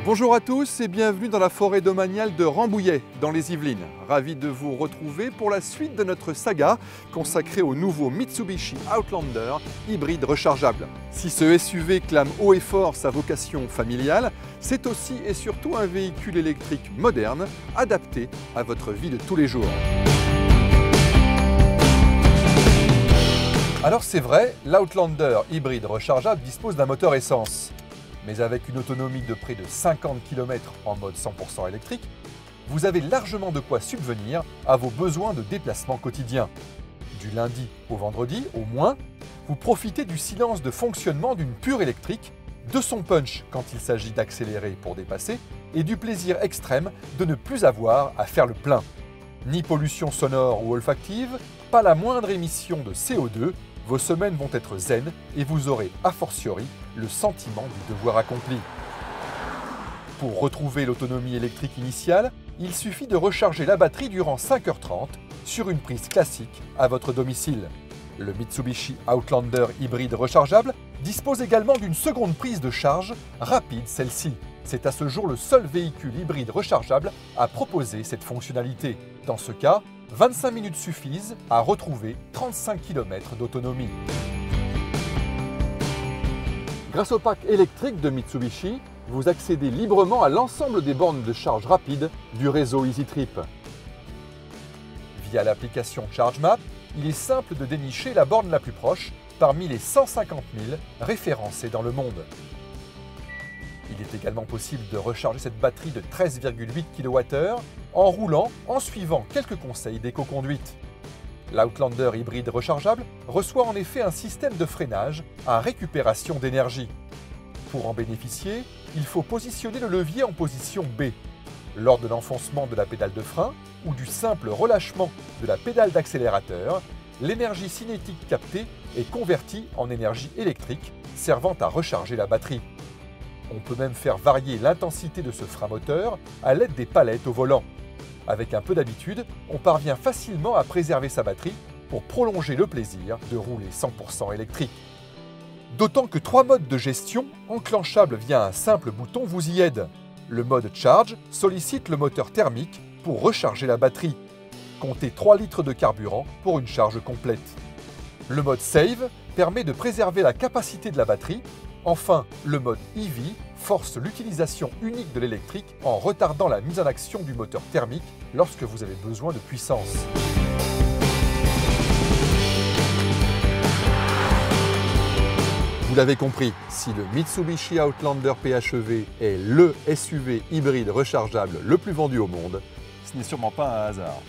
Bonjour à tous et bienvenue dans la forêt domaniale de Rambouillet, dans les Yvelines. Ravi de vous retrouver pour la suite de notre saga consacrée au nouveau Mitsubishi Outlander hybride rechargeable. Si ce SUV clame haut et fort sa vocation familiale, c'est aussi et surtout un véhicule électrique moderne, adapté à votre vie de tous les jours. Alors c'est vrai, l'Outlander hybride rechargeable dispose d'un moteur essence. Mais avec une autonomie de près de 50 km en mode 100% électrique, vous avez largement de quoi subvenir à vos besoins de déplacement quotidien. Du lundi au vendredi, au moins, vous profitez du silence de fonctionnement d'une pure électrique, de son punch quand il s'agit d'accélérer pour dépasser, et du plaisir extrême de ne plus avoir à faire le plein. Ni pollution sonore ou olfactive, pas la moindre émission de CO2, vos semaines vont être zen et vous aurez a fortiori le sentiment du devoir accompli. Pour retrouver l'autonomie électrique initiale, il suffit de recharger la batterie durant 5h30 sur une prise classique à votre domicile. Le Mitsubishi Outlander hybride rechargeable dispose également d'une seconde prise de charge rapide celle-ci. C'est à ce jour le seul véhicule hybride rechargeable à proposer cette fonctionnalité. Dans ce cas, 25 minutes suffisent à retrouver 35 km d'autonomie. Grâce au pack électrique de Mitsubishi, vous accédez librement à l'ensemble des bornes de charge rapide du réseau EasyTrip. Via l'application ChargeMap, il est simple de dénicher la borne la plus proche parmi les 150 000 référencées dans le monde. Il est également possible de recharger cette batterie de 13,8 kWh en roulant en suivant quelques conseils d'éco-conduite. L'Outlander hybride rechargeable reçoit en effet un système de freinage à récupération d'énergie. Pour en bénéficier, il faut positionner le levier en position B. Lors de l'enfoncement de la pédale de frein ou du simple relâchement de la pédale d'accélérateur, l'énergie cinétique captée est convertie en énergie électrique servant à recharger la batterie. On peut même faire varier l'intensité de ce frein moteur à l'aide des palettes au volant. Avec un peu d'habitude, on parvient facilement à préserver sa batterie pour prolonger le plaisir de rouler 100% électrique. D'autant que 3 modes de gestion, enclenchables via un simple bouton, vous y aident. Le mode Charge sollicite le moteur thermique pour recharger la batterie. Comptez 3 litres de carburant pour une charge complète. Le mode Save permet de préserver la capacité de la batterie. Enfin, le mode EV force l'utilisation unique de l'électrique en retardant la mise en action du moteur thermique lorsque vous avez besoin de puissance. Vous l'avez compris, si le Mitsubishi Outlander PHEV est le SUV hybride rechargeable le plus vendu au monde, ce n'est sûrement pas un hasard.